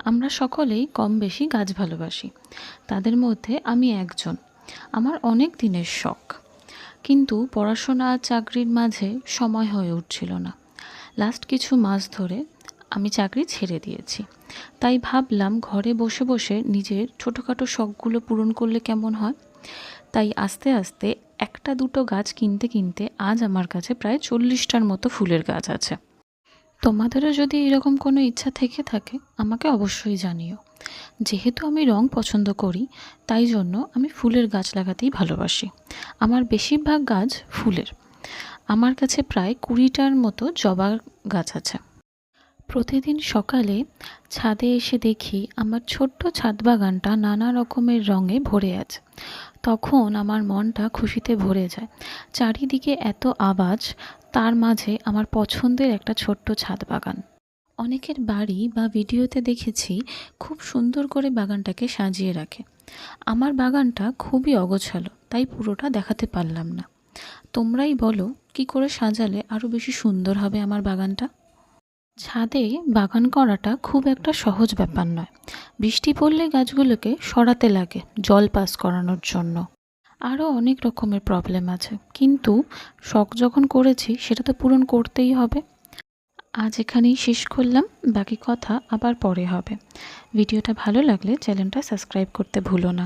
আমরা সকলেই কম বেশি গাছ ভালোবাসি। তাদের মধ্যে আমি একজন। আমার অনেক দিনের শখ, কিন্তু পড়াশোনা আর চাকরির মাঝে সময় হয়ে উঠছিল না। লাস্ট কিছু মাস ধরে আমি চাকরি ছেড়ে দিয়েছি। তাই ভাবলাম ঘরে বসে বসে নিজের ছোটোখাটো শখগুলো পূরণ করলে কেমন হয়। তাই আস্তে আস্তে একটা দুটো গাছ কিনতে কিনতে আজ আমার কাছে প্রায় 40টার মতো ফুলের গাছ আছে। তোমাদেরও যদি এরকম কোনো ইচ্ছা থেকে থাকে আমাকে অবশ্যই জানিও। যেহেতু আমি রং পছন্দ করি, তাই জন্য আমি ফুলের গাছ লাগাতেই ভালোবাসি। আমার বেশিরভাগ গাছ ফুলের। আমার কাছে প্রায় 20টার মতো জবা গাছ আছে। প্রতিদিন সকালে ছাদে এসে দেখি আমার ছোট্ট ছাদ বাগানটা নানা রকমের রঙে ভরে আছে। তখন আমার মনটা খুশিতে ভরে যায়। চারিদিকে এত আওয়াজ, তার মাঝে আমার পছন্দের একটা ছোট্ট ছাদ বাগান। অনেকের বাড়ি বা ভিডিওতে দেখেছি খুব সুন্দর করে বাগানটাকে সাজিয়ে রাখে। আমার বাগানটা খুবই অগোছালো, তাই পুরোটা দেখাতে পারলাম না। তোমরাই বলো কি করে সাজালে আরও বেশি সুন্দর হবে আমার বাগানটা। ছাদে বাগান করাটা খুব একটা সহজ ব্যাপার নয়। বৃষ্টি পড়লে গাছগুলোকে সরাতে লাগে জল পাস করানোর জন্য। আরও অনেক রকমের প্রবলেম আছে, কিন্তু শখ যখন করেছি সেটা তো পূরণ করতেই হবে। আজ এখানেই শেষ করলাম, বাকি কথা আবার পরে হবে। ভিডিওটা ভালো লাগলে চ্যানেলটা সাবস্ক্রাইব করতে ভুলো না।